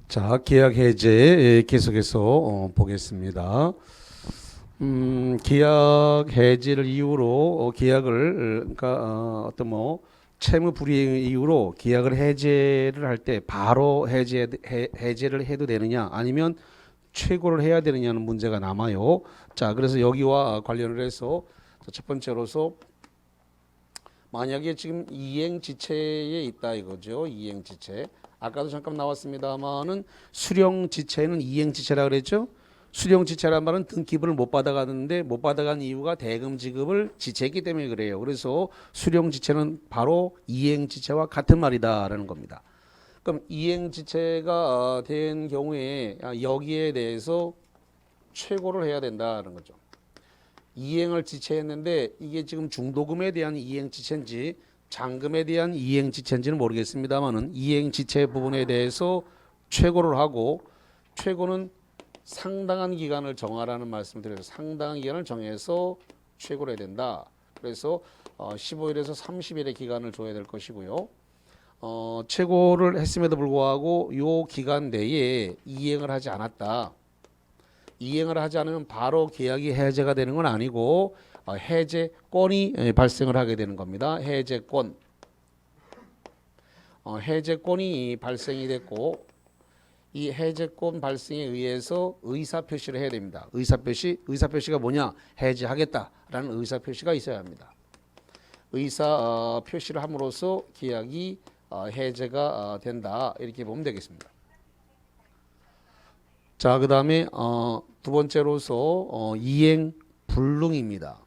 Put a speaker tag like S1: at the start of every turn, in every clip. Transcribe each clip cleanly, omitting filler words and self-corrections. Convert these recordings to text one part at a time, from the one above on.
S1: 자, 계약 해제 계속해서 보겠습니다. 계약 해지를 이유로 계약을 그러니까 어떤 뭐 채무 불이행 이유로 계약을 해제를 할 때 바로 해제를 해도 되느냐 아니면 최고를 해야 되느냐는 문제가 남아요. 자, 그래서 여기와 관련을 해서 첫 번째로서 만약에 지금 이행지체에 있다 이거죠. 이행지체. 아까도 잠깐 나왔습니다만은 수령지체는 이행지체라 그랬죠. 수령지체란 말은 등기부를 못 받아가는데 못 받아간 이유가 대금 지급을 지체했기 때문에 그래요. 그래서 수령지체는 바로 이행지체와 같은 말이다라는 겁니다. 그럼 이행지체가 된 경우에 여기에 대해서 최고를 해야 된다는 거죠. 이행을 지체했는데 이게 지금 중도금에 대한 이행 지체인지 잔금에 대한 이행 지체인지는 모르겠습니다만은 이행 지체 부분에 대해서 최고를 하고 최고는 상당한 기간을 정하라는 말씀을 드려요. 상당한 기간을 정해서 최고를 해야 된다. 그래서 15일에서 30일의 기간을 줘야 될 것이고요. 최고를 했음에도 불구하고 이 기간 내에 이행을 하지 않았다. 이행을 하지 않으면 바로 계약이 해제가 되는 건 아니고 해제권이 발생을 하게 되는 겁니다. 해제권. 해제권이 발생이 됐고 이 해제권 발생에 의해서 의사표시를 해야 됩니다. 의사표시가 뭐냐? 해제하겠다라는 의사표시가 있어야 합니다. 의사표시를 함으로써 계약이 해제가 된다. 이렇게 보면 되겠습니다. 자, 그 다음에 두 번째로서 이행 불능입니다.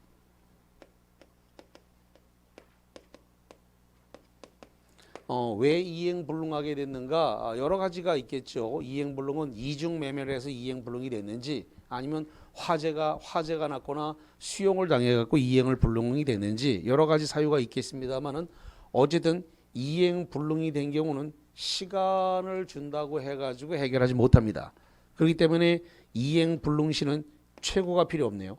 S1: 왜 이행 불능하게 됐는가? 여러 가지가 있겠죠. 이행 불능은 이중 매매를 해서 이행 불능이 됐는지 아니면 화재가 났거나 수용을 당해 갖고 이행을 불능이 됐는지 여러 가지 사유가 있겠습니다만은 어쨌든 이행 불능이 된 경우는 시간을 준다고 해 가지고 해결하지 못합니다. 그렇기 때문에 이행 불능시는 최고가 필요 없네요.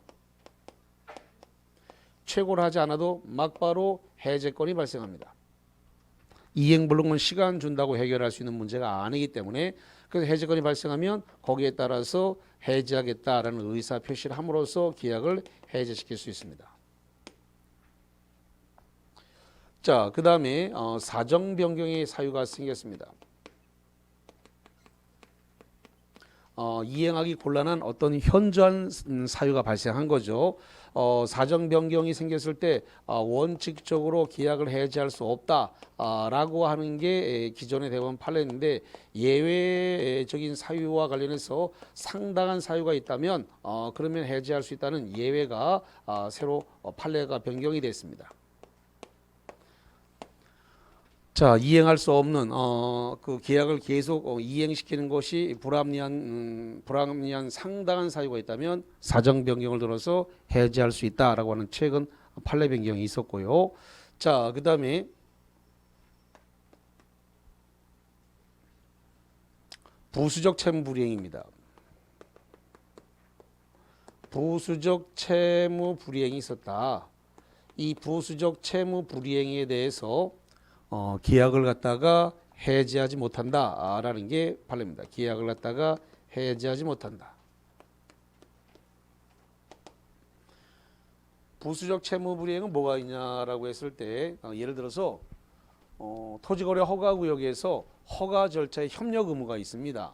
S1: 최고를 하지 않아도 막바로 해제권이 발생합니다. 이행 불능은 시간 준다고 해결할 수 있는 문제가 아니기 때문에 그래서 해제권이 발생하면 거기에 따라서 해제하겠다라는 의사 표시를 함으로써 계약을 해제시킬 수 있습니다. 자, 그 다음에 사정 변경의 사유가 생겼습니다. 이행하기 곤란한 어떤 현저한 사유가 발생한 거죠. 사정 변경이 생겼을 때 원칙적으로 계약을 해지할 수 없다라고 하는 게 기존의 대법원 판례인데 예외적인 사유와 관련해서 상당한 사유가 있다면 그러면 해지할 수 있다는 예외가 새로 판례가 변경이 됐습니다. 자, 이행할 수 없는 그 계약을 계속 이행시키는 것이 불합리한 상당한 사유가 있다면 사정 변경을 들어서 해지할 수 있다라고 하는 최근 판례 변경이 있었고요. 자, 그다음에 부수적 채무 불이행입니다. 부수적 채무 불이행이 있었다. 이 부수적 채무 불이행에 대해서 계약을 갖다가 해지하지 못한다라는 게 판례입니다. 계약을 갖다가 해지하지 못한다. 부수적 채무 불이행은 뭐가 있냐라고 했을 때 예를 들어서 토지거래 허가구역에서 허가 절차에 협력 의무가 있습니다.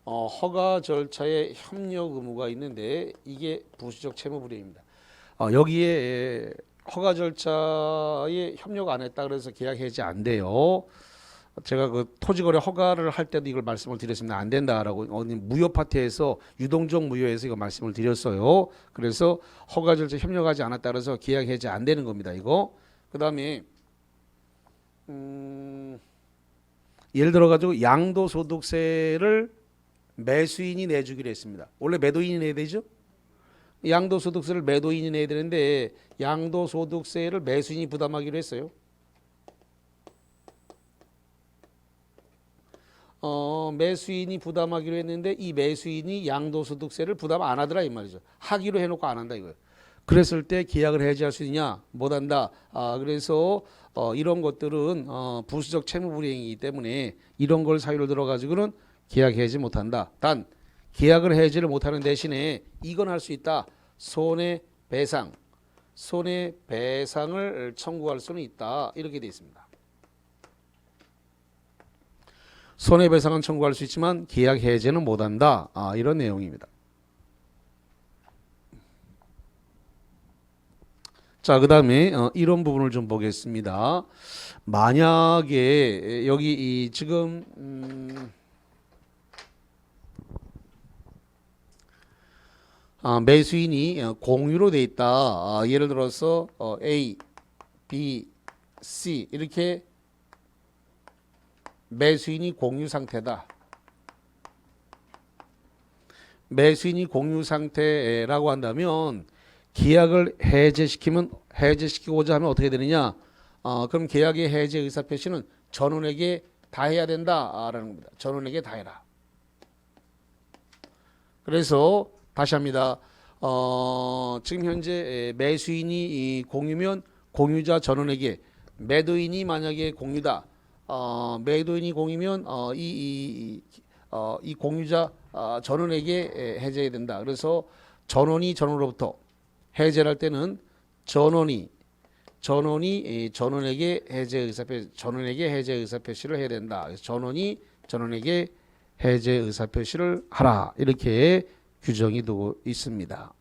S1: 허가 절차에 협력 의무가 있는데 이게 부수적 채무 불이행입니다. 여기에 허가 절차에 협력 안 했다 그래서 계약 해지 안 돼요. 제가 그 토지거래 허가를 할 때도 이걸 말씀을 드렸습니다. 안 된다라고 무효 파트에서 유동적 무효에서 이거 말씀을 드렸어요. 그래서 허가 절차 협력하지 않았다 그래서 계약 해지 안 되는 겁니다. 이거. 그다음에 예를 들어 가지고 양도소득세를 매수인이 내주기로 했습니다. 원래 매도인이 내야 되죠? 양도소득세를 매도인이 내야 되는데 양도소득세를 매수인이 부담하기로 했어요. 매수인이 부담하기로 했는데 이 매수인이 양도소득세를 부담 안 하더라 이 말이죠. 하기로 해놓고 안 한다 이거예요. 그랬을 때 계약을 해지할 수 있냐? 못한다. 그래서 이런 것들은 부수적 채무불이행이기 때문에 이런 걸 사유로 들어가지고는 계약 해지 못한다. 단 계약을 해지를 못하는 대신에 이건 할 수 있다. 손해배상을 청구할 수는 있다. 이렇게 되어 있습니다. 손해배상은 청구할 수 있지만 계약 해지는 못한다. 이런 내용입니다. 자, 그 다음에 이런 부분을 좀 보겠습니다. 만약에 여기 지금 매수인이 공유로 돼 있다. 예를 들어서 A, B, C 이렇게 매수인이 공유 상태다. 매수인이 공유 상태라고 한다면 계약을 해제시키고자 하면 어떻게 되느냐? 그럼 계약의 해제 의사 표시는 전원에게 다 해야 된다라는 겁니다. 전원에게 다 해라. 그래서 다시 합니다. 지금 현재 매수인이 공유면 공유자 전원에게, 매도인이 만약에 공유다. 매도인이 공유면 이 공유자 전원에게 해제해야 된다. 그래서 전원이 전원으로부터 해제를 할 때는 전원이 전원에게 해제 의사 표시를 해야 된다. 그래서 전원이 전원에게 해제 의사 표시를 하라. 이렇게 규정이 되고 있습니다.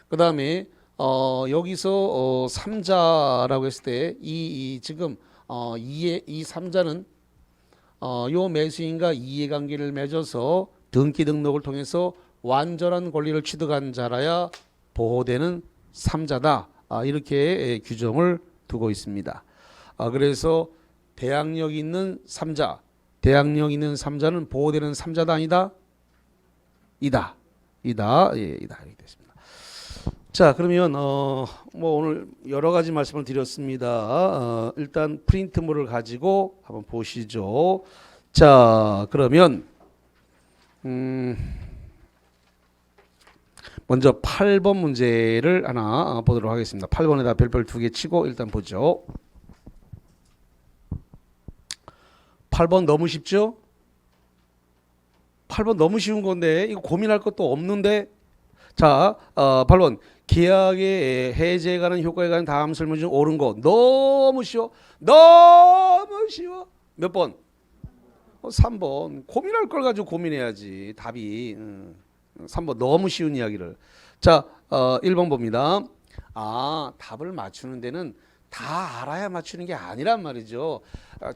S1: 그 다음에 여기서 3자라고 했을 때 지금 이 3자는 요 매수인과 이해관계를 맺어서 등기 등록을 통해서 완전한 권리를 취득한 자라야 보호되는 3자다. 이렇게 규정을 두고 있습니다. 그래서 대항력 있는 3자, 대항력 있는 3자는 보호되는 3자다 아니다? 이다. 예, 이다. 이렇게 됐습니다. 자, 그러면 뭐 오늘 여러 가지 말씀을 드렸습니다. 일단 프린트물을 가지고 한번 보시죠. 자, 그러면 먼저 8번 문제를 하나 보도록 하겠습니다. 8번에다 별별 2개 치고 일단 보죠. 8번 너무 쉽죠? 8번 너무 쉬운 건데 이거 고민할 것도 없는데. 자, 8번 계약의 해제에 관한 효과에 관한 다음 설문 중 옳은 거. 너무 쉬워. 너무 쉬워. 몇 번? 3번. 고민할 걸 가지고 고민해야지. 답이 3번 너무 쉬운 이야기를. 자, 1번 봅니다. 답을 맞추는 데는 다 알아야 맞추는 게 아니란 말이죠.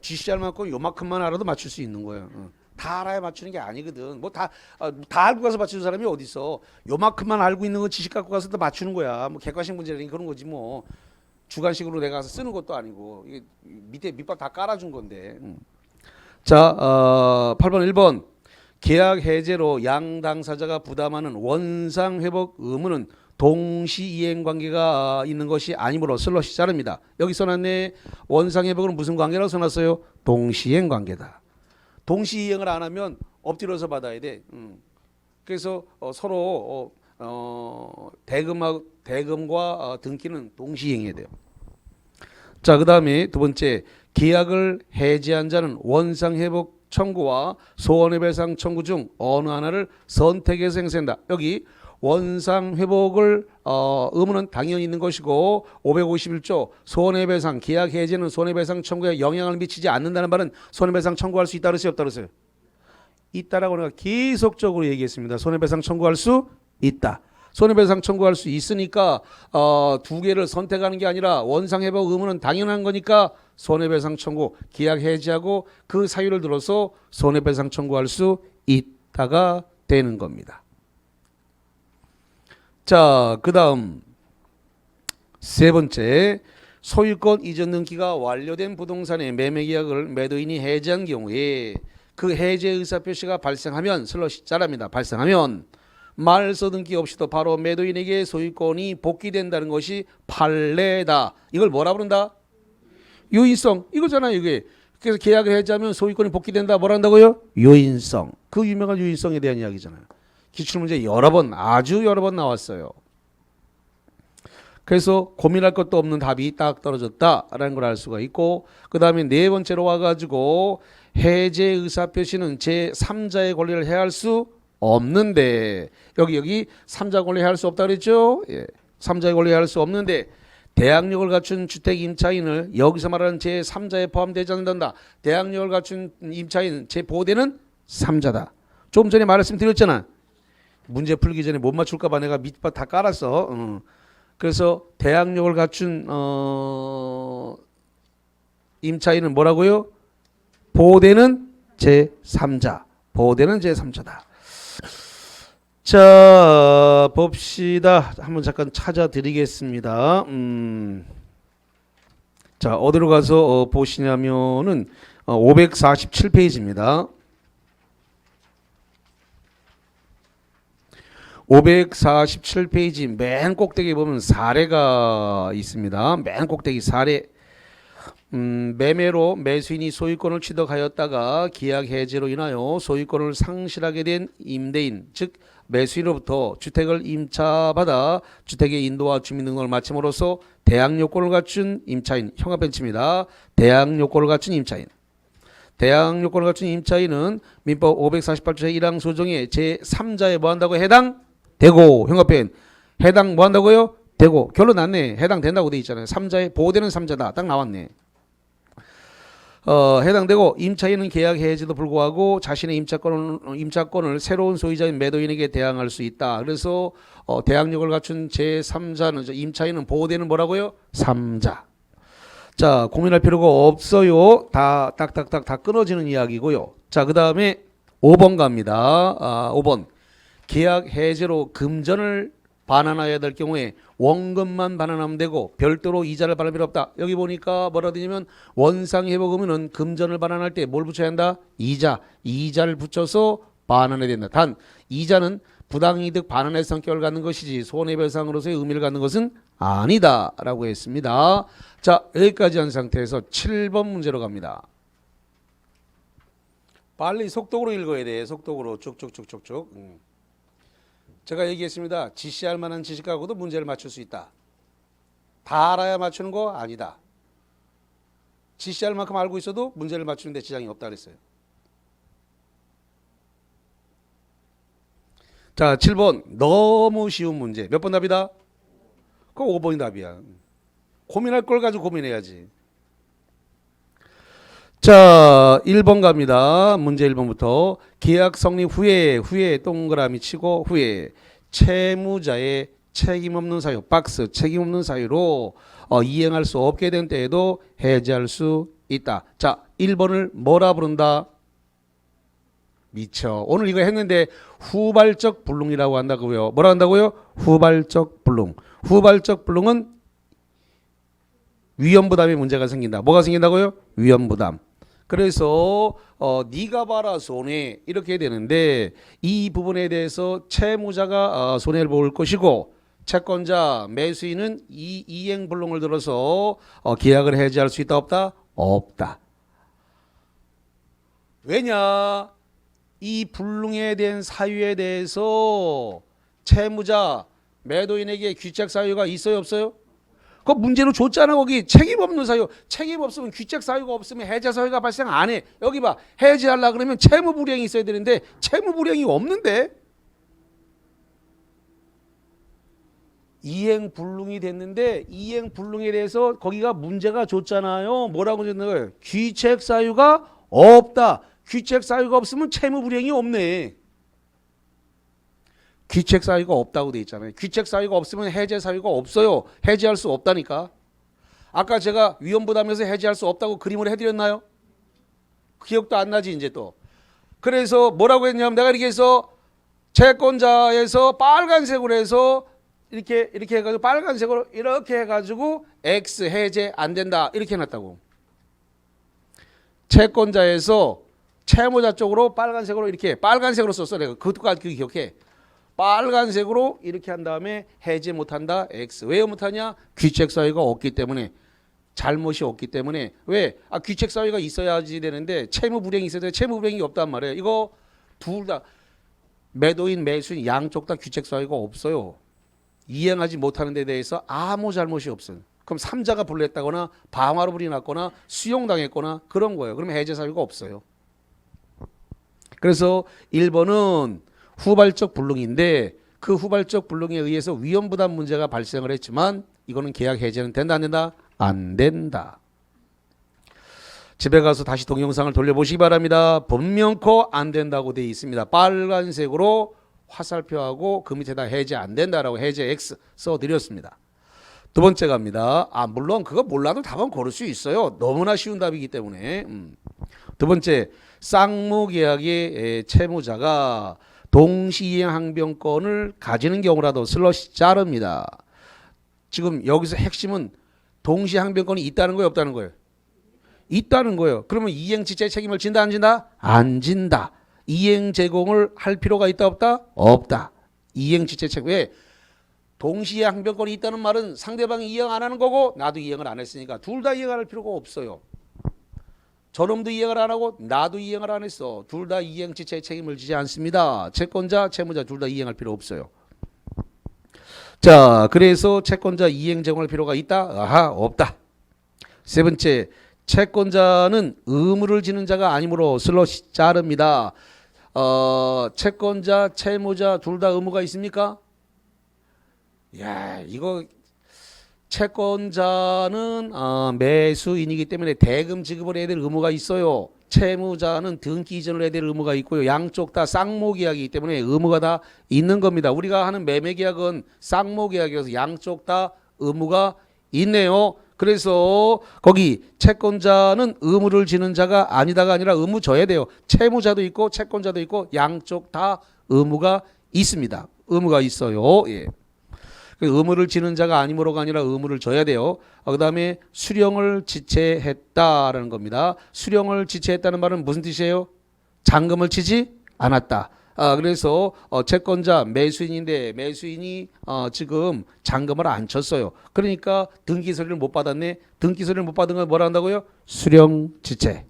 S1: GCR만큼 요만큼만 알아도 맞출 수 있는 거예요. 다 알아야 맞추는 게 아니거든. 뭐 다 알고 가서 맞추는 사람이 어디 있어? 요만큼만 알고 있는 거 지식 갖고 가서 또 맞추는 거야. 뭐 객관식 문제라니 그런 거지 뭐. 주관식으로 내가 가서 쓰는 것도 아니고 이게 밑밥 다 깔아준 건데. 자, 8번 1번 계약 해제로 양 당사자가 부담하는 원상 회복 의무는 동시 이행 관계가 있는 것이 아니므로 슬롯이 자릅니다. 여기 써놨네. 원상 회복은 무슨 관계라고 써놨어요? 동시 이행 관계다. 동시 이행을 안 하면 엎드려서 받아야 돼. 그래서 서로 대금과 등기는 동시 이행해야 돼요. 자, 그 다음에 두 번째 계약을 해지한 자는 원상 회복 청구와 손해배상 청구 중 어느 하나를 선택해서 행사한다. 여기 원상 회복을 의무는 당연히 있는 것이고 551조 손해배상 계약 해지는 손해배상 청구에 영향을 미치지 않는다는 말은 손해배상 청구할 수 있다 그랬어요? 없다 그랬어요? 있다라고 내가 계속적으로 얘기했습니다. 손해배상 청구할 수 있다. 손해배상 청구할 수 있으니까 두 개를 선택하는 게 아니라 원상회복 의무는 당연한 거니까 손해배상 청구 계약 해지하고 그 사유를 들어서 손해배상 청구할 수 있다가 되는 겁니다. 자, 그 다음 세 번째 소유권 이전 등기가 완료된 부동산의 매매 계약을 매도인이 해지한 경우에 그 해제 의사 표시가 발생하면 슬롯이 자랍니다. 발생하면 말소 등기 없이도 바로 매도인에게 소유권이 복귀된다는 것이 판례다. 이걸 뭐라 부른다? 유의성 이거잖아요. 이게 그래서 계약을 해지하면 소유권이 복귀된다. 뭘 한다고요? 요인성. 그 유명한 요인성에 대한 이야기잖아요. 기출문제 여러 번, 아주 여러 번 나왔어요. 그래서 고민할 것도 없는 답이 딱 떨어졌다라는 걸 알 수가 있고, 그 다음에 네 번째로 와가지고 해제 의사표시는 제3자의 권리를 해할 수 없는데, 여기 3자 권리 해할 수 없다 그랬죠? 예. 3자의 권리 해할 수 없는데 대항력을 갖춘 주택 임차인을 여기서 말하는 제3자에 포함되지 않는다. 대항력을 갖춘 임차인 제5대는 3자다. 좀 전에 말씀드렸잖아. 문제 풀기 전에 못 맞출까 봐 내가 밑밥 다 깔았어. 그래서 대항력을 갖춘 임차인은 뭐라고요? 보호대는 제3자. 보호대는 제3자다. 자, 봅시다. 한번 잠깐 찾아드리겠습니다. 자, 어디로 가서 보시냐면은 547페이지입니다. 547페이지 맨 꼭대기에 보면 사례가 있습니다. 맨 꼭대기 사례. 매매로 매수인이 소유권을 취득하였다가 계약 해지로 인하여 소유권을 상실하게 된 임대인, 즉 매수인으로부터 주택을 임차받아 주택의 인도와 주민등록을 마침으로써 대항요건을 갖춘 임차인, 형합벤치입니다. 대항요건을 갖춘 임차인. 대항요건을 갖춘 임차인은 민법 548조 제1항 소정의 제3자에 뭐한다고? 해당되고, 형합벤 해당 뭐한다고요? 되고. 결론 났네. 해당된다고 돼 있잖아요. 3자에 보호되는 3자다. 딱 나왔네. 해당되고 임차인은 계약 해지도 불구하고 자신의 임차권을 새로운 소유자인 매도인에게 대항할 수 있다. 그래서 대항력을 갖춘 제3자는 임차인은 보호되는 뭐라고요? 3자. 자, 고민할 필요가 없어요. 다 딱딱딱 다 끊어지는 이야기고요. 자, 그 다음에 5번 갑니다. 5번. 계약 해제로 금전을 반환해야 될 경우에 원금만 반환하면 되고 별도로 이자를 반환할 필요 없다. 여기 보니까 뭐라 되냐면 원상회복금은 금전을 반환할 때 뭘 붙여야 한다? 이자를 붙여서 반환해야 된다. 단 이자는 부당이득 반환의 성격을 갖는 것이지 손해배상으로서의 의미를 갖는 것은 아니다 라고 했습니다. 자, 여기까지 한 상태에서 7번 문제로 갑니다. 빨리 속독으로 읽어야 돼. 속독으로 쭉쭉쭉쭉쭉. 제가 얘기했습니다. 지시할 만한 지식 갖고도 문제를 맞출 수 있다. 다 알아야 맞추는 거 아니다. 지시할 만큼 알고 있어도 문제를 맞추는 데 지장이 없다 그랬어요. 자, 7번. 너무 쉬운 문제. 몇 번 답이다? 그거 5번이 답이야. 고민할 걸 가지고 고민해야지. 자, 1번 갑니다. 문제 1번부터. 계약 성립 후에 동그라미 치고 후에 채무자의 책임 없는 사유, 박스 책임 없는 사유로 이행할 수 없게 된 때에도 해지할 수 있다. 자, 1번을 뭐라 부른다? 미쳐. 오늘 이거 했는데 후발적 불능이라고 한다고요. 뭐라 한다고요? 후발적 불능. 후발적 불능은 위험부담에 문제가 생긴다. 뭐가 생긴다고요? 위험부담. 그래서 네가 봐라 손해 이렇게 되는데 이 부분에 대해서 채무자가 손해를 볼 것이고 채권자 매수인은 이 이행불능을 들어서 계약을 해지할 수 있다 없다? 없다. 왜냐? 이 불능에 대한 사유에 대해서 채무자 매도인에게 귀책 사유가 있어요 없어요? 그 문제로 줬잖아. 거기 책임 없는 사유. 책임 없으면 귀책 사유가 없으면 해제 사유가 발생 안 해. 여기 봐. 해제하려 그러면 채무 불이행이 있어야 되는데 채무 불이행이 없는데 이행 불능이 됐는데 이행 불능에 대해서 거기가 문제가 줬잖아요. 뭐라고 줬는 거예요? 귀책 사유가 없다. 귀책 사유가 없으면 채무 불이행이 없네. 귀책 사유가 없다고 돼 있잖아요. 귀책 사유가 없으면 해제 사유가 없어요. 해제할 수 없다니까. 아까 제가 위험부담에서 해제할 수 없다고 그림을 해드렸나요? 기억도 안 나지 이제 또. 그래서 뭐라고 했냐면 내가 이렇게 해서 채권자에서 빨간색으로 해서 이렇게 해가지고 빨간색으로 이렇게 해가지고 X 해제 안 된다 이렇게 해놨다고. 채권자에서 채무자 쪽으로 빨간색으로 이렇게 빨간색으로 썼어 내가. 그것까지 기억해. 빨간색으로 이렇게 한 다음에 해제 못한다. X. 왜 못하냐? 귀책 사유가 없기 때문에. 잘못이 없기 때문에 왜? 귀책 사유가 있어야지 되는데 채무 불이행이 있어야 돼. 채무 불이행이 없단 말이에요. 이거 둘 다 매도인 매수인 양쪽 다 귀책 사유가 없어요. 이행하지 못하는 데 대해서 아무 잘못이 없어요. 그럼 삼자가 불냈다거나 방화로 불이 났거나 수용당했거나 그런 거예요. 그러면 해제 사유가 없어요. 그래서 1번은 후발적 불능인데 그 후발적 불능에 의해서 위험부담 문제가 발생을 했지만 이거는 계약 해제는 된다 안 된다? 안 된다. 집에 가서 다시 동영상을 돌려보시기 바랍니다. 분명코 안 된다고 되어 있습니다. 빨간색으로 화살표하고 그 밑에다 해제 안 된다라고 해제 X 써드렸습니다. 두 번째 갑니다. 물론 그거 몰라도 답은 고를 수 있어요. 너무나 쉬운 답이기 때문에. 두 번째, 쌍무계약의 채무자가 동시이행 항변권을 가지는 경우라도 슬러시 자릅니다. 지금 여기서 핵심은 동시 항변권이 있다는 거예요, 없다는 거예요? 있다는 거예요. 그러면 이행지체 책임을 진다 안 진다? 안 진다. 이행 제공을 할 필요가 있다 없다? 없다. 이행지체 책임. 왜? 동시에 항변권이 있다는 말은 상대방이 이행 안 하는 거고 나도 이행을 안 했으니까 둘 다 이행할 필요가 없어요. 저놈도 이행을 안 하고 나도 이행을 안 했어. 둘 다 이행지체 책임을 지지 않습니다. 채권자, 채무자 둘 다 이행할 필요 없어요. 자, 그래서 채권자 이행 제공할 필요가 있다? 아하, 없다. 세 번째, 채권자는 의무를 지는 자가 아니므로 슬러시 자릅니다. 채권자, 채무자 둘 다 의무가 있습니까? 야, 이거 채권자는 매수인이기 때문에 대금 지급을 해야 될 의무가 있어요. 채무자는 등기 이전을 해야 될 의무가 있고요. 양쪽 다 쌍모계약이기 때문에 의무가 다 있는 겁니다. 우리가 하는 매매계약은 쌍모계약이어서 양쪽 다 의무가 있네요. 그래서 거기 채권자는 의무를 지는 자가 아니다가 아니라 의무 져야 돼요. 채무자도 있고 채권자도 있고 양쪽 다 의무가 있습니다. 의무가 있어요. 예. 의무를 지는 자가 아니므로가 아니라 의무를 져야 돼요. 그 다음에 수령을 지체했다라는 겁니다. 수령을 지체했다는 말은 무슨 뜻이에요? 잔금을 치지 않았다. 그래서 채권자 매수인인데 매수인이 지금 잔금을 안 쳤어요. 그러니까 등기소리를 못 받았네. 등기소리를 못 받은 건 뭐라 한다고요? 수령지체.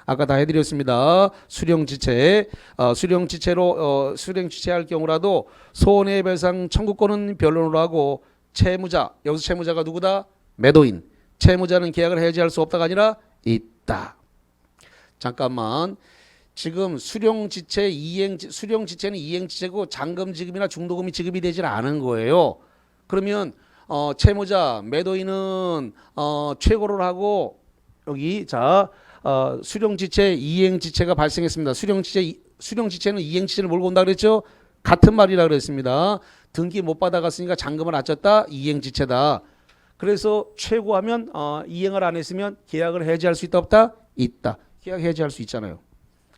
S1: 아까 다 해드렸습니다. 수령지체. 수령지체로 수령지체할 경우라도 손해배상 청구권은 변론으로 하고 채무자, 여기서 채무자가 누구다? 매도인. 채무자는 계약을 해지할 수 없다가 아니라 있다. 잠깐만. 지금 수령지체는 이행지체고 잔금 지급이나 중도금이 지급이 되질 않은 거예요. 그러면 채무자, 매도인은 최고를 하고 여기 수령지체, 이행지체가 발생했습니다. 수령지체는 이행지체를 몰고 온다 그랬죠? 같은 말이라 그랬습니다. 등기 못 받아갔으니까 잔금을 안 쳤다. 이행지체다. 그래서 최고하면 이행을 안 했으면 계약을 해지할 수 있다 없다? 있다. 계약 해지할 수 있잖아요.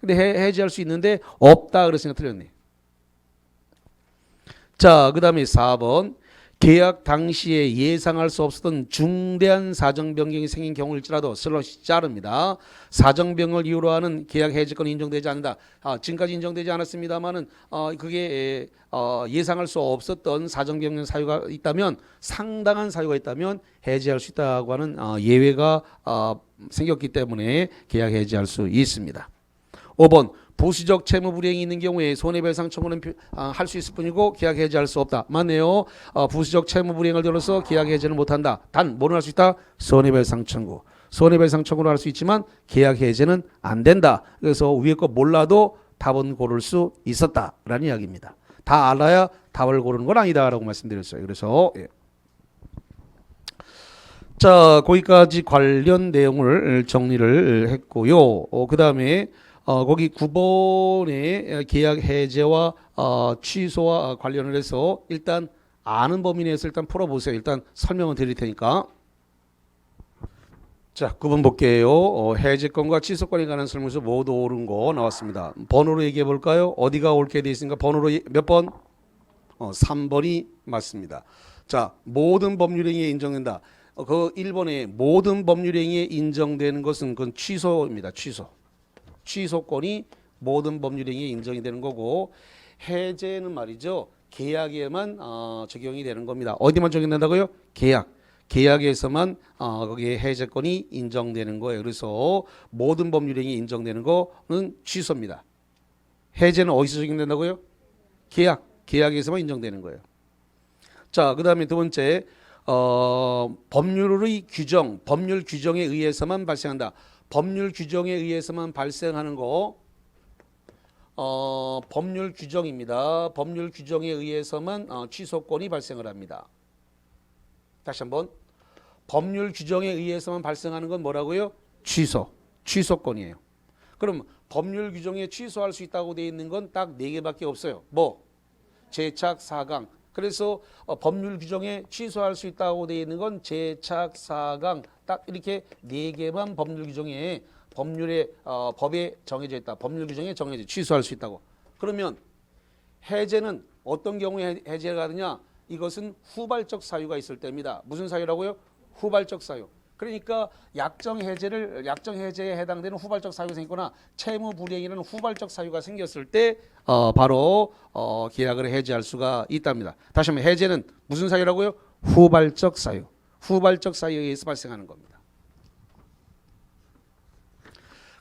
S1: 근데 해지할 수 있는데 없다 그랬으니까 틀렸네. 자, 그 다음에 4번. 계약 당시에 예상할 수 없었던 중대한 사정 변경이 생긴 경우일지라도 슬러시 자릅니다. 사정 변경을 이유로 하는 계약 해지권이 인정되지 않는다. 지금까지 인정되지 않았습니다만은 그게 예상할 수 없었던 사정 변경 사유가 있다면 상당한 사유가 있다면 해지할 수 있다고 하는 예외가 생겼기 때문에 계약 해지할 수 있습니다. 5번 부수적 채무 불이행이 있는 경우에 손해배상 청구는 할 수 있을 뿐이고 계약 해지할 수 없다. 맞네요. 부수적 채무 불이행을 들어서 계약 해지는 못한다. 단 뭐는 할 수 있다? 손해배상 청구. 손해배상 청구를 할 수 있지만 계약 해지는 안 된다. 그래서 위에 거 몰라도 답은 고를 수 있었다라는 이야기입니다. 다 알아야 답을 고르는 건 아니다라고 말씀드렸어요. 그래서 자, 거기까지 관련 내용을 정리를 했고요. 그 다음에 거기 9번의 계약 해제와 취소와 관련을 해서 일단 아는 범위 내에서 일단 풀어보세요. 일단 설명을 드릴 테니까. 자, 9번 볼게요. 해제권과 취소권에 관한 설명서 모두 옳은 거 나왔습니다. 번호로 얘기해 볼까요? 어디가 옳게 되어 있으니까 번호로 몇 번? 3번이 맞습니다. 자, 모든 법률행위에 인정된다. 그 1번에 모든 법률행위에 인정되는 것은 그건 취소입니다. 취소. 취소권이 모든 법률행위에 인정이 되는 거고 해제는 말이죠. 계약에만 적용이 되는 겁니다. 어디만 적용된다고요? 계약. 계약에서만 거기에 해제권이 인정되는 거예요. 그래서 모든 법률행위 인정되는 거는 취소입니다. 해제는 어디서 적용된다고요? 계약에서만 인정되는 거예요. 자, 그 다음에 두 번째, 법률의 규정, 법률 규정에 의해서만 발생한다. 법률 규정에 의해서만 발생하는 거, 법률 규정입니다. 법률 규정에 의해서만 취소권이 발생을 합니다. 다시 한번, 법률 규정에 의해서만 발생하는 건 뭐라고요? 취소권이에요. 그럼 법률 규정에 취소할 수 있다고 되어 있는 건 딱 4개밖에 없어요. 뭐? 제착, 사강. 그래서 법률 규정에 취소할 수 있다고 되어 있는 건 제착, 사강 딱 이렇게 4개만 법률 규정에 법에 정해져 있다. 법률 규정에 정해져 취소할 수 있다고. 그러면 해제는 어떤 경우에 해제가 되냐? 이것은 후발적 사유가 있을 때입니다. 무슨 사유라고요? 후발적 사유. 그러니까 약정 해제에 해당되는 후발적 사유가 생기거나 채무 불이행이라는 후발적 사유가 생겼을 때 바로 계약을 해제할 수가 있답니다. 다시 한번 해제는 무슨 사유라고요? 후발적 사유. 후발적 사유에 의해서 발생하는 겁니다.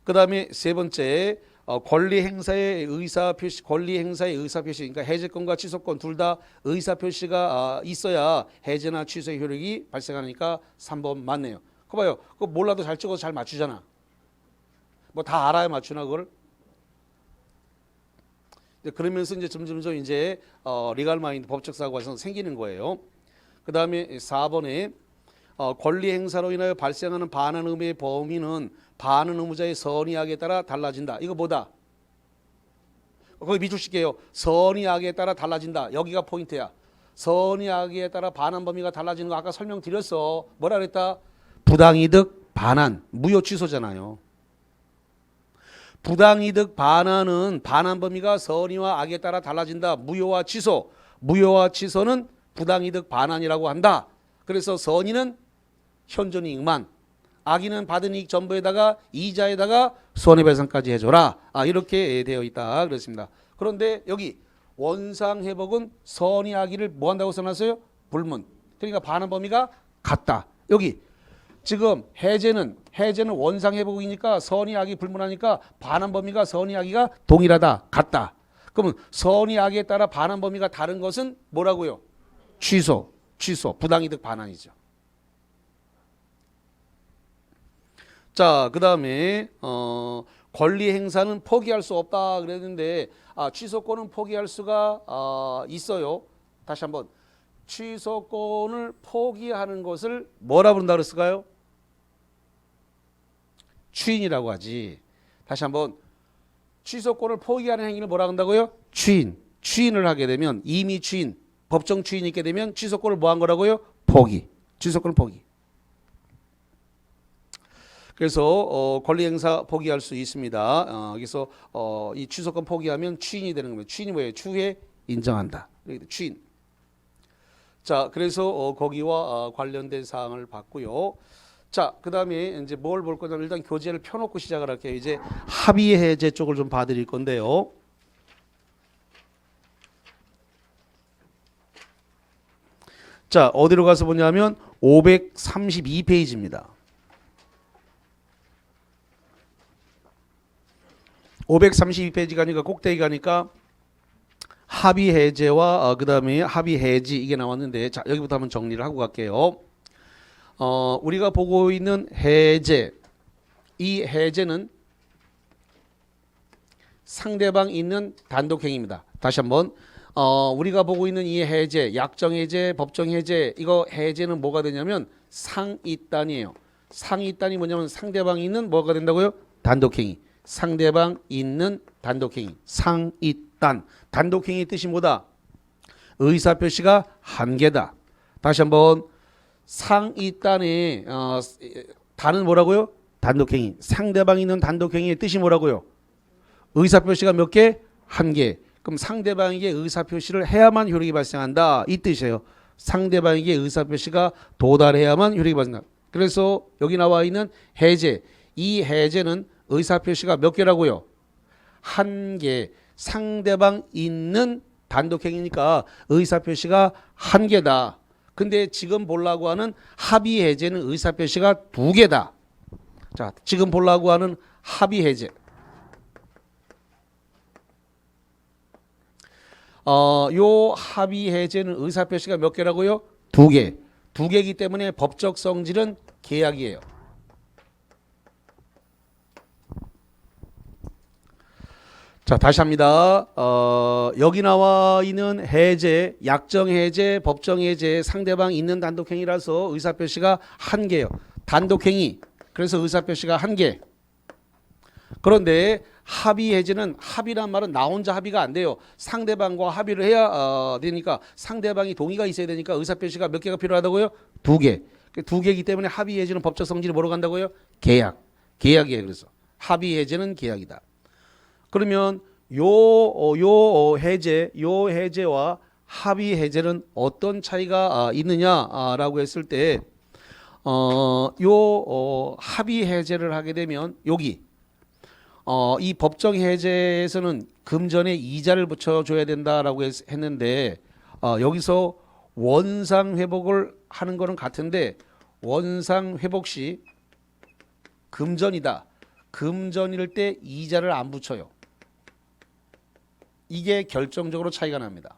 S1: 그 다음에 세 번째, 권리 행사의 의사 표시, 그러니까 해제권과 취소권 둘 다 의사 표시가 있어야 해제나 취소의 효력이 발생하니까 3번 맞네요. 그거 봐요. 그거 몰라도 잘 찍어서 잘 맞추잖아. 뭐 다 알아야 맞추나 그걸? 그러면서 이제 점점점 이제 리갈 마인드 법적 사고가 생기는 거예요. 그 다음에 4번에 권리 행사로 인하여 발생하는 반환 의무의 범위는 반환 의무자의 선의악에 따라 달라진다. 이거 뭐다? 거기 밑줄칠게요. 선의악에 따라 달라진다. 여기가 포인트야. 선의악에 따라 반환 범위가 달라지는 거 아까 설명드렸어. 뭐라 그랬다? 부당이득 반환, 무효 취소잖아요. 부당이득 반환은 반환 범위가 선의와 악에 따라 달라진다. 무효와 취소. 무효와 취소는 부당이득 반환이라고 한다. 그래서 선의는 현존이익만, 악의는 받은 이익 전부에다가 이자에다가 손해배상까지 해줘라. 이렇게 되어 있다 그랬습니다. 그런데 여기 원상회복은 선의 악의를 뭐 한다고 써놨어요? 불문. 그러니까 반환 범위가 같다. 여기 지금 해제는 원상회복이니까 선의 악의 불문하니까 반환 범위가 선의 악의가 동일하다. 같다. 그러면 선의 악의에 따라 반환 범위가 다른 것은 뭐라고요? 취소, 부당이득 반환이죠. 자, 그 다음에 권리 행사는 포기할 수 없다 그랬는데 취소권은 포기할 수가 있어요. 다시 한번, 취소권을 포기하는 것을 뭐라 부른다 그랬을까요? 추인이라고 하지. 다시 한번, 취소권을 포기하는 행위를 뭐라 한다고요? 추인을 하게 되면, 임의 추인, 법정 추인이 있게 되면 취소권을 뭐 한 거라고요? 취소권을 포기. 그래서 권리 행사 포기할 수 있습니다. 그래서 이 취소권 포기하면 추인이 되는 겁니다. 추인이 뭐예요? 추후에 인정한다. 추인. 자, 그래서 거기와 관련된 사항을 봤고요. 자, 그 다음에 이제 뭘 볼 거냐면 일단 교재를 펴놓고 시작을 할게요. 이제 합의 해제 쪽을 좀 봐드릴 건데요. 자, 어디로 가서 보냐면 532페이지입니다. 532페이지 가니까 꼭대기 가니까 합의 해제와 그 다음에 합의 해지 이게 나왔는데, 자, 여기부터 한번 정리를 하고 갈게요. 우리가 보고 있는 해제, 이 해제는 상대방 있는 단독행위입니다. 다시 한번, 우리가 보고 있는 이 해제, 약정 해제, 법정 해제, 이거 해제는 뭐가 되냐면 상이단이에요. 상이단이 뭐냐면 상대방이 있는 뭐가 된다고요? 단독행위. 상대방 있는 단독행위, 상이단. 단독행위 뜻이 뭐다? 의사표시가 한계다. 다시 한번, 상이단의 단은 뭐라고요? 단독행위. 상대방 있는 단독행위의 뜻이 뭐라고요? 의사표시가 몇 개? 한 개. 그럼 상대방에게 의사표시를 해야만 효력이 발생한다. 이 뜻이에요. 상대방에게 의사표시가 도달해야만 효력이 발생한다. 그래서 여기 나와 있는 해제, 이 해제는 의사표시가 몇 개라고요? 한 개. 상대방 있는 단독행위니까 의사표시가 한 개다. 근데 지금 보려고 하는 합의 해제는 의사표시가 두 개다. 자, 지금 보려고 하는 합의 해제. 요 합의 해제는 의사표시가 몇 개라고요? 두 개. 두 개이기 때문에 법적 성질은 계약이에요. 자, 다시 합니다. 여기 나와 있는 해제, 약정 해제, 법정 해제, 상대방 있는 단독행위라서 의사표시가 한 개예요. 단독행위. 그래서 의사표시가 한 개. 그런데 합의 해제는 합의란 말은 나 혼자 합의가 안 돼요. 상대방과 합의를 해야 되니까 상대방이 동의가 있어야 되니까 의사표시가 몇 개가 필요하다고요? 두 개. 두 개이기 때문에 합의 해제는 법적 성질이 뭐로 간다고요? 계약. 계약이에요. 그래서 합의 해제는 계약이다. 그러면 요 해제와 합의 해제는 어떤 차이가 있느냐라고 했을 때 합의 해제를 하게 되면 여기 이 법정 해제에서는 금전에 이자를 붙여줘야 된다라고 했는데 여기서 원상 회복을 하는 거는 같은데 원상 회복 시 금전이다. 금전일 때 이자를 안 붙여요. 이게 결정적으로 차이가 납니다.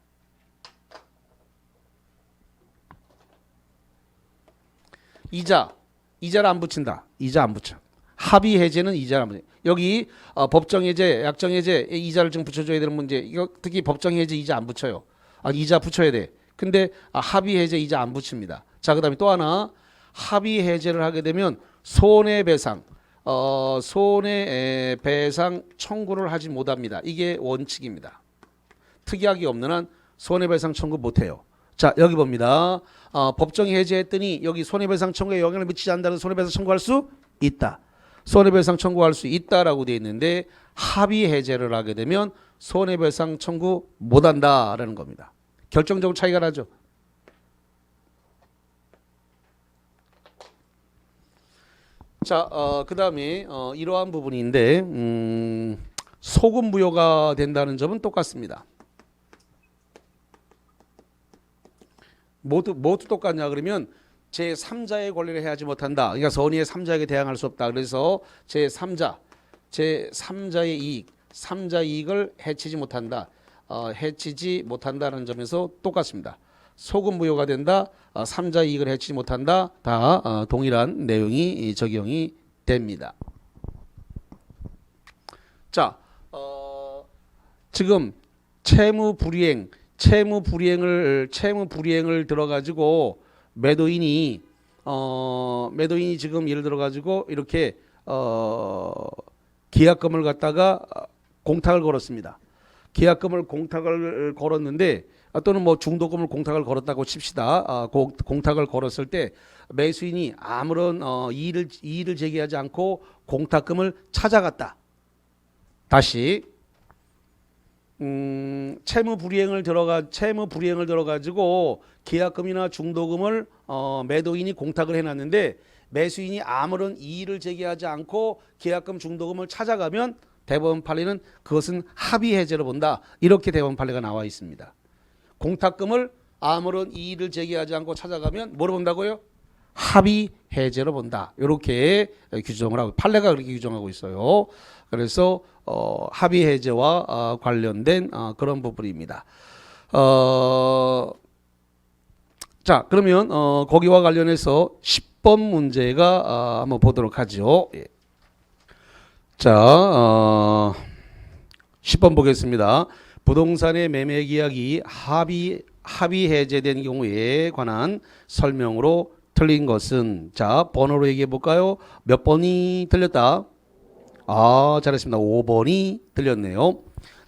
S1: 이자를 안 붙인다. 이자 안 붙여. 합의 해제는 이자를 안 붙여. 여기 법정 해제, 약정 해제 이자를 좀 붙여줘야 되는 문제. 이거 특히 법정 해제 이자 안 붙여요. 이자 붙여야 돼. 근데 합의 해제 이자 안 붙입니다. 자, 그다음에 또 하나 합의 해제를 하게 되면 손해배상, 손해배상 청구를 하지 못합니다. 이게 원칙입니다. 특이하게 없는 한 손해배상 청구 못해요. 자, 여기 봅니다. 법정 해제했더니 여기 손해배상 청구에 영향을 미치지 않는다는 손해배상 청구할 수 있다. 손해배상 청구할 수 있다라고 되어 있는데 합의 해제를 하게 되면 손해배상 청구 못한다라는 겁니다. 결정적으로 차이가 나죠. 자, 그 다음에 이러한 부분인데 소급 무효가 된다는 점은 똑같습니다. 모두 똑같냐 그러면 제3자의 권리를 해하지 못한다. 그러니까 선의의 3자에게 대항할 수 없다. 그래서 제3자의 이익, 3자 이익을 해치지 못한다. 해치지 못한다는 점에서 똑같습니다. 소급 무효가 된다. 3자 이익을 해치지 못한다. 다 동일한 내용이 적용이 됩니다. 자, 지금 채무 불이행을 들어가지고 매도인이 지금 예를 들어가지고 이렇게 계약금을 갖다가 공탁을 걸었습니다. 계약금을 공탁을 걸었는데 또는 뭐 중도금을 공탁을 걸었다고 칩시다. 공탁을 걸었을 때 매수인이 아무런 이의를 제기하지 않고 공탁금을 찾아갔다. 다시 채무 불이행을 들어가지고 계약금이나 중도금을 매도인이 공탁을 해놨는데 매수인이 아무런 이의를 제기하지 않고 계약금 중도금을 찾아가면 대법원 판례는 그것은 합의 해제로 본다. 이렇게 대법원 판례가 나와 있습니다. 공탁금을 아무런 이의를 제기하지 않고 찾아가면 뭐로 본다고요? 합의 해제로 본다. 이렇게 규정을 하고 판례가 그렇게 규정하고 있어요. 그래서 합의 해제와 관련된 그런 부분입니다. 자, 그러면 거기와 관련해서 10번 문제가 한번 보도록 하죠. 예. 자, 10번 보겠습니다. 부동산의 매매 계약이 합의 해제된 경우에 관한 설명으로 틀린 것은, 자, 번호로 얘기해 볼까요? 몇 번이 틀렸다? 잘했습니다. 5번이 틀렸네요.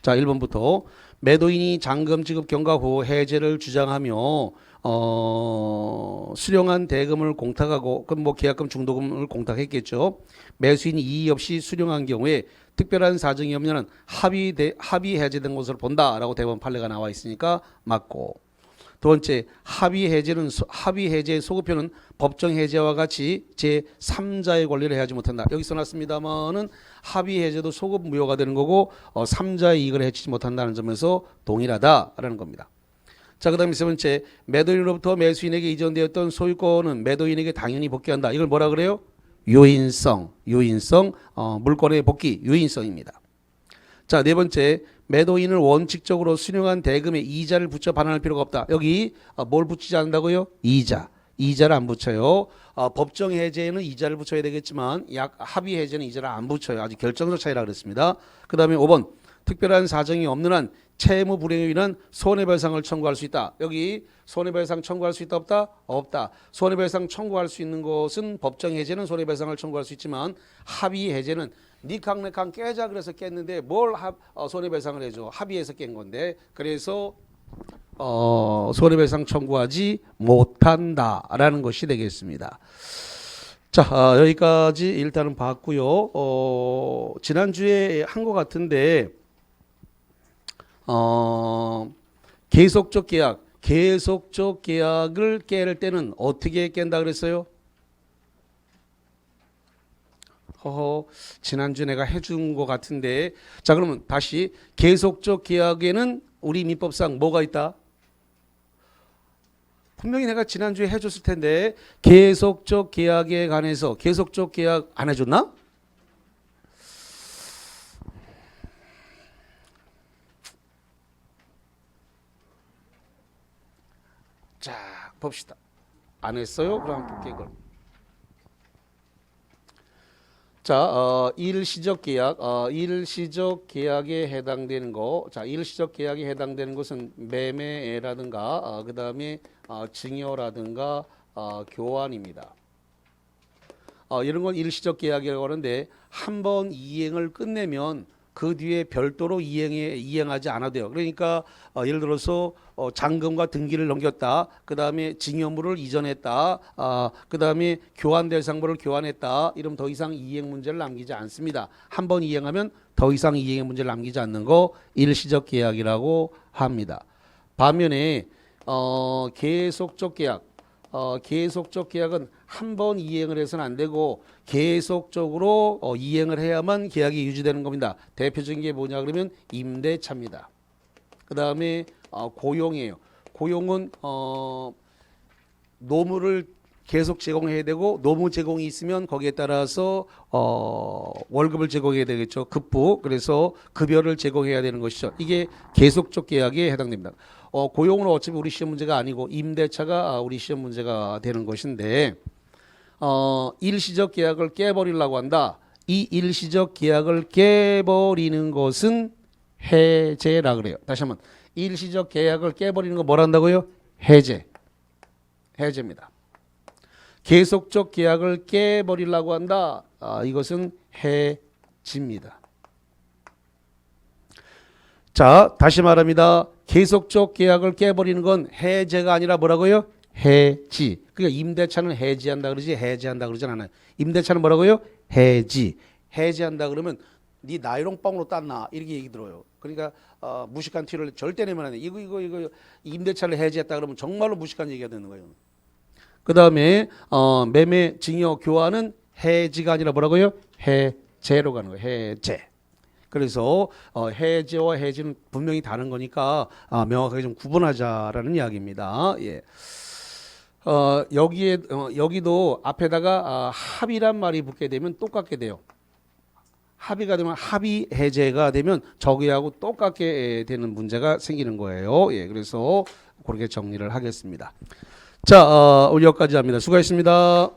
S1: 자, 1번부터 매도인이 잔금 지급 경과 후 해제를 주장하며 수령한 대금을 공탁하고, 그럼 뭐 계약금 중도금을 공탁했겠죠. 매수인이 이의 없이 수령한 경우에 특별한 사정이 없는 한 합의 해제된 것으로 본다라고 대법원 판례가 나와 있으니까 맞고. 두 번째, 합의 해제의 소급표는 법정 해제와 같이 제3자의 권리를 해하지 못한다. 여기 써놨습니다만은 합의 해제도 소급 무효가 되는 거고 3자의 이익을 해치지 못한다는 점에서 동일하다라는 겁니다. 자, 그다음에 세 번째, 매도인으로부터 매수인에게 이전되었던 소유권은 매도인에게 당연히 복귀한다. 이걸 뭐라 그래요? 유인성, 물권의 복귀, 유인성입니다. 자, 네 번째, 매도인을 원칙적으로 수령한 대금에 이자를 붙여 반환할 필요가 없다. 여기 뭘 붙이지 않는다고요? 이자를 안 붙여요. 법정 해제에는 이자를 붙여야 되겠지만 합의 해제는 이자를 안 붙여요. 아주 결정적 차이라 그랬습니다. 그 다음에 5번, 특별한 사정이 없는 한 채무 불이행에 인한 손해배상을 청구할 수 있다. 여기 손해배상 청구할 수 있다 없다? 없다. 손해배상 청구할 수 있는 것은 법정 해제는 손해배상을 청구할 수 있지만 합의 해제는 니캉네캉 깨자 그래서 깼는데 뭘 손해배상을 해줘. 합의해서 깬 건데 그래서 손해배상 청구하지 못한다라는 것이 되겠습니다. 자, 여기까지 일단은 봤고요. 지난주에 한 것 같은데 계속적 계약을 깰 때는 어떻게 깬다 그랬어요? 지난주 내가 해준 것 같은데. 자, 그러면 다시 계속적 계약에는 우리 민법상 뭐가 있다? 분명히 내가 지난주에 해줬을 텐데 계속적 계약에 관해서 계속적 계약 안 해줬나? 자, 봅시다. 안 했어요? 그럼 볼게 이걸. 자, 일시적 계약에 해당되는 거. 자, 일시적 계약에 해당되는 것은 매매라든가, 그 다음에 증여라든가, 교환입니다. 이런 건 일시적 계약이라고 하는데 한 번 이행을 끝내면 그 뒤에 별도로 이행하지 않아도 돼요. 그러니까 예를 들어서 잔금과 등기를 넘겼다. 그 다음에 증여물을 이전했다. 그 다음에 교환 대상물을 교환했다. 이러면 더 이상 이행 문제를 남기지 않습니다. 한 번 이행하면 더 이상 이행의 문제를 남기지 않는 거 일시적 계약이라고 합니다. 반면에 계속적 계약은 한 번 이행을 해서는 안 되고 계속적으로 이행을 해야만 계약이 유지되는 겁니다. 대표적인 게 뭐냐 그러면 임대차입니다. 그 다음에 고용이에요. 고용은 노무를 계속 제공해야 되고 노무 제공이 있으면 거기에 따라서 월급을 제공해야 되겠죠. 급부. 그래서 급여를 제공해야 되는 것이죠. 이게 계속적 계약에 해당됩니다. 고용은 어차피 우리 시험 문제가 아니고 임대차가 우리 시험 문제가 되는 것인데 일시적 계약을 깨버리려고 한다. 이 일시적 계약을 깨버리는 것은 해제라 그래요. 다시 한번 일시적 계약을 깨버리는 거 뭐라 한다고요? 해제입니다. 계속적 계약을 깨버리려고 한다. 이것은 해지입니다. 자, 다시 말합니다. 계속적 계약을 깨버리는 건 해제가 아니라 뭐라고요? 해지. 그러니까 임대차는 해지한다 그러지 해제한다 그러진 않아요. 임대차는 뭐라고요? 해지한다 그러면 네 나이롱빵으로 땄나 이렇게 얘기 들어요. 그러니까 무식한 티를 절대 내면 안 돼. 이거 임대차를 해지했다 그러면 정말로 무식한 얘기가 되는 거예요. 그 다음에 매매, 증여, 교환은 해지가 아니라 뭐라고요? 해제로 가는 거예요. 해제. 그래서 해제와 해지는 분명히 다른 거니까 명확하게 좀 구분하자라는 이야기입니다. 예. 여기도 앞에다가 합의란 말이 붙게 되면 똑같게 돼요. 합의가 되면 합의 해제가 되면 저기하고 똑같게 되는 문제가 생기는 거예요. 예. 그래서 그렇게 정리를 하겠습니다. 자, 오늘 여기까지 합니다. 수고하셨습니다.